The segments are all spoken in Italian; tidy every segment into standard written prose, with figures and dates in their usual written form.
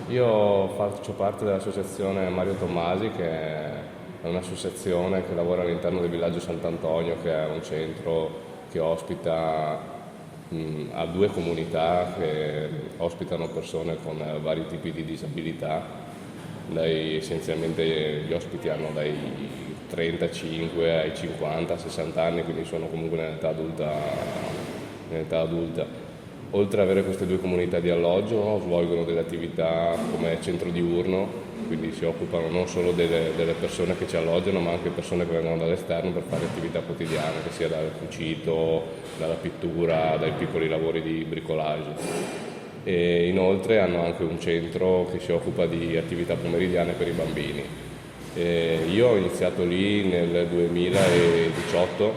Io faccio parte dell'associazione Mario Tommasi, che è un'associazione che lavora all'interno del villaggio Sant'Antonio, che è un centro che ospita, ha due comunità che ospitano persone con vari tipi di disabilità. Essenzialmente gli ospiti hanno dai 35 ai 50, 60 anni, quindi sono comunque nell'età adulta. Oltre ad avere queste due comunità di alloggio, svolgono delle attività come centro diurno, quindi si occupano non solo delle persone che ci alloggiano, ma anche persone che vengono dall'esterno per fare attività quotidiane, che sia dal cucito, dalla pittura, dai piccoli lavori di bricolage. E inoltre hanno anche un centro che si occupa di attività pomeridiane per i bambini. Io ho iniziato lì nel 2018,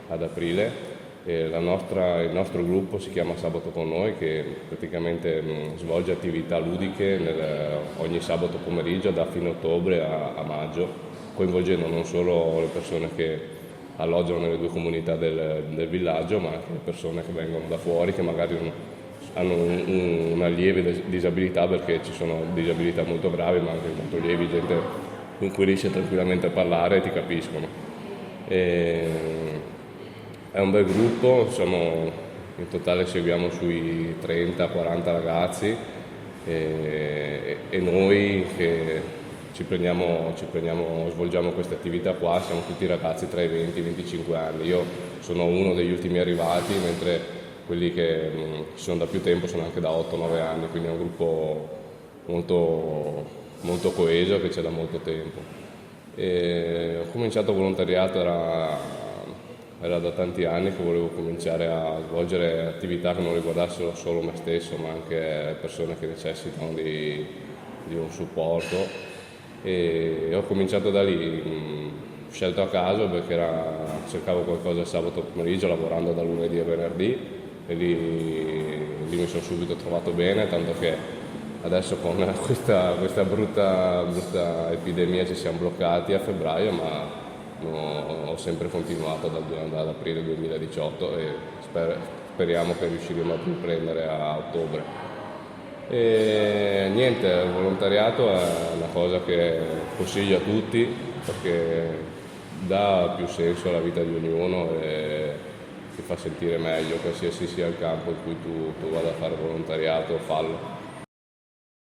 ad aprile. Il nostro gruppo si chiama Sabato con Noi, che praticamente svolge attività ludiche ogni sabato pomeriggio da fine ottobre a maggio, coinvolgendo non solo le persone che alloggiano nelle due comunità del villaggio, ma anche le persone che vengono da fuori, che magari hanno una lieve disabilità, perché ci sono disabilità molto gravi ma anche molto lievi, gente con cui riesci tranquillamente a parlare e ti capiscono. È un bel gruppo, in totale seguiamo sui 30-40 ragazzi, e noi che svolgiamo queste attività qua, siamo tutti ragazzi tra i 20 e i 25 anni. Io sono uno degli ultimi arrivati, mentre quelli che ci sono da più tempo sono anche da 8-9 anni, quindi è un gruppo molto, molto coeso, che c'è da molto tempo. Ho cominciato volontariato, era da tanti anni che volevo cominciare a svolgere attività che non riguardassero solo me stesso, ma anche persone che necessitano di un supporto, e ho cominciato da lì, scelto a caso perché cercavo qualcosa il sabato pomeriggio lavorando da lunedì a venerdì, e lì mi sono subito trovato bene, tanto che adesso con questa brutta epidemia ci siamo bloccati a febbraio, ma ho sempre continuato ad aprile 2018, e speriamo che riusciremo a riprendere a ottobre. E niente, il volontariato è una cosa che consiglio a tutti, perché dà più senso alla vita di ognuno e ti fa sentire meglio, qualsiasi sia il campo in cui tu vada a fare volontariato, fallo.